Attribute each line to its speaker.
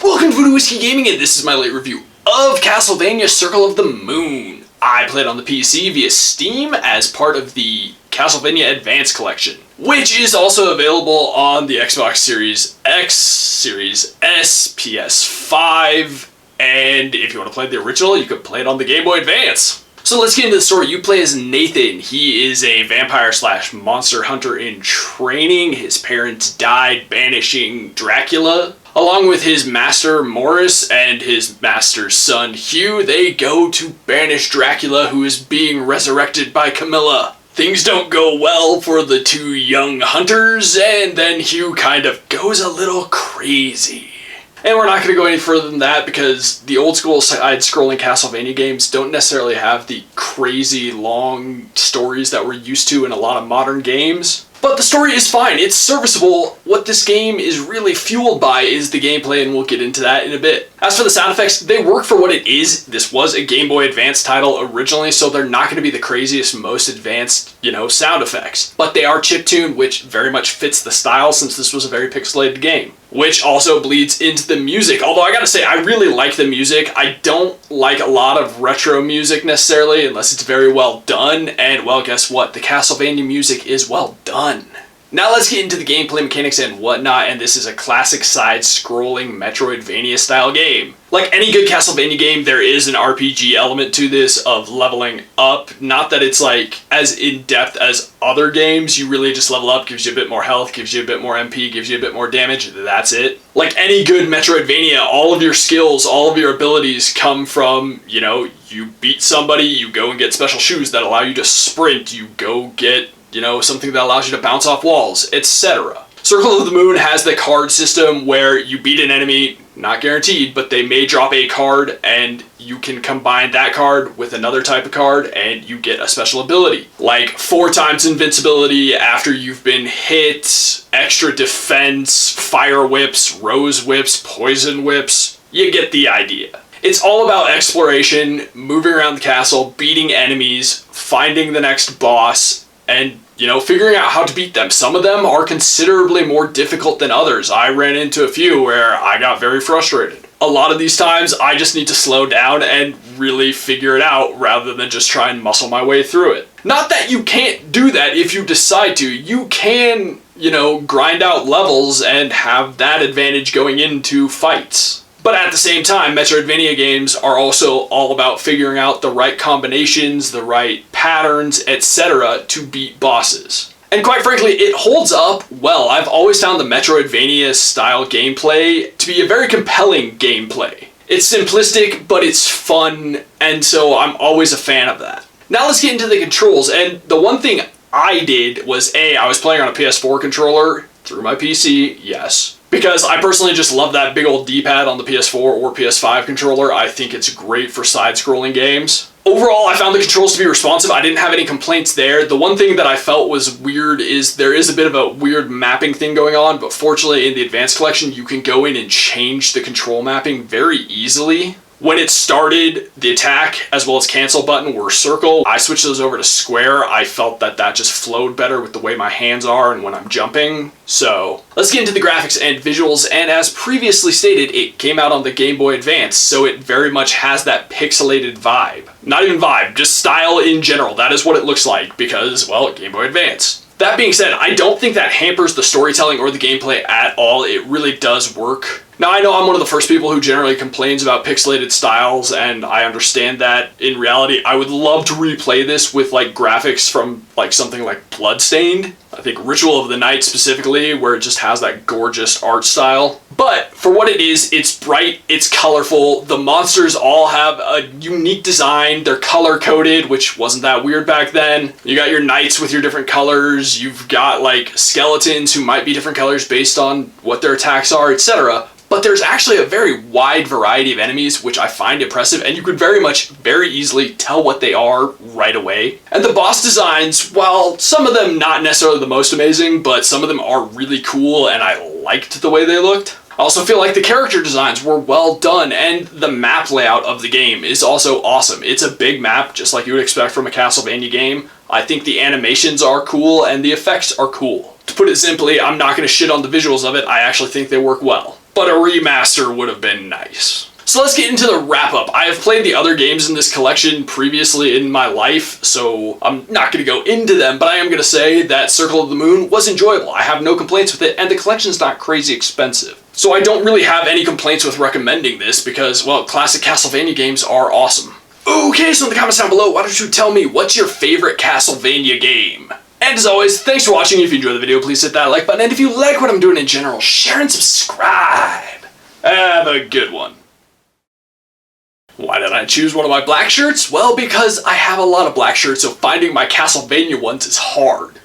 Speaker 1: Welcome to Voodoo Whiskey Gaming, and this is my late review of Castlevania Circle of the Moon. I played on the PC via Steam as part of the Castlevania Advance Collection, which is also available on the Xbox Series X, Series S, PS5, and if you want to play the original, you can play it on the Game Boy Advance. So let's get into the story. You play as Nathan. He is a vampire slash monster hunter in training. His parents died banishing Dracula. Along with his master Morris and his master's son Hugh, they go to banish Dracula, who is being resurrected by Camilla. Things don't go well for the two young hunters, and then Hugh kind of goes a little crazy. And we're not going to go any further than that because the old school side-scrolling Castlevania games don't necessarily have the crazy long stories that we're used to in a lot of modern games. But the story is fine, it's serviceable. What this game is really fueled by is the gameplay, and we'll get into that in a bit. As for the sound effects, they work for what it is. This was a Game Boy Advance title originally, so they're not going to be the craziest, most advanced, sound effects. But they are chiptuned, which very much fits the style since this was a very pixelated game. Which also bleeds into the music, although I gotta say, I really like the music. I don't like a lot of retro music necessarily, unless it's very well done, and well, guess what? The Castlevania music is well done. Now let's get into the gameplay mechanics and whatnot, and this is a classic side-scrolling Metroidvania style game. Like any good Castlevania game, there is an RPG element to this of leveling up. Not that it's like as in-depth as other games, you really just level up, gives you a bit more health, gives you a bit more MP, gives you a bit more damage, that's it. Like any good Metroidvania, all of your skills, all of your abilities come from, you beat somebody, you go and get special shoes that allow you to sprint, you go get something that allows you to bounce off walls, etc. Circle of the Moon has the card system where you beat an enemy, not guaranteed, but they may drop a card and you can combine that card with another type of card and you get a special ability. Like 4 times invincibility after you've been hit, extra defense, fire whips, rose whips, poison whips. You get the idea. It's all about exploration, moving around the castle, beating enemies, finding the next boss, and, figuring out how to beat them. Some of them are considerably more difficult than others. I ran into a few where I got very frustrated. A lot of these times, I just need to slow down and really figure it out rather than just try and muscle my way through it. Not that you can't do that if you decide to. You can, grind out levels and have that advantage going into fights. But at the same time, Metroidvania games are also all about figuring out the right combinations, the right patterns, etc. to beat bosses. And quite frankly, it holds up well. I've always found the Metroidvania style gameplay to be a very compelling gameplay. It's simplistic, but it's fun, and so I'm always a fan of that. Now let's get into the controls, and the one thing I did was I was playing on a PS4 controller through my PC, yes. Because I personally just love that big old D-pad on the PS4 or PS5 controller. I think it's great for side-scrolling games. Overall, I found the controls to be responsive. I didn't have any complaints there. The one thing that I felt was weird is there is a bit of a weird mapping thing going on, but fortunately in the Advanced Collection, you can go in and change the control mapping very easily. When it started, the attack as well as cancel button were circle. I switched those over to square. I felt that just flowed better with the way my hands are and when I'm jumping. So let's get into the graphics and visuals, and as previously stated, it came out on the Game Boy Advance, so it very much has that pixelated vibe. Not even vibe, just style in general. That is what it looks like because, well, Game Boy Advance. That being said, I don't think that hampers the storytelling or the gameplay at all. It really does work. Now, I know I'm one of the first people who generally complains about pixelated styles, and I understand that. In reality, I would love to replay this with graphics from something like Bloodstained. I think Ritual of the Night specifically, where it just has that gorgeous art style. But for what it is, it's bright, it's colorful, the monsters all have a unique design, they're color-coded, which wasn't that weird back then. You got your knights with your different colors, you've got skeletons who might be different colors based on what their attacks are, etc. But there's actually a very wide variety of enemies, which I find impressive, and you could very easily tell what they are right away. And the boss designs, while some of them not necessarily the most amazing, but some of them are really cool, and I liked the way they looked. I also feel like the character designs were well done, and the map layout of the game is also awesome. It's a big map, just like you would expect from a Castlevania game. I think the animations are cool, and the effects are cool. To put it simply, I'm not going to shit on the visuals of it, I actually think they work well. but a remaster would have been nice. So let's get into the wrap-up. I have played the other games in this collection previously in my life, so I'm not going to go into them, but I am going to say that Circle of the Moon was enjoyable. I have no complaints with it, and the collection's not crazy expensive. So I don't really have any complaints with recommending this because, well, classic Castlevania games are awesome. Okay, so in the comments down below, why don't you tell me what's your favorite Castlevania game? And as always, thanks for watching. If you enjoyed the video, please hit that like button, and if you like what I'm doing in general, share and subscribe. Have a good one. Why did I choose one of my black shirts? Well, because I have a lot of black shirts, so finding my Castlevania ones is hard.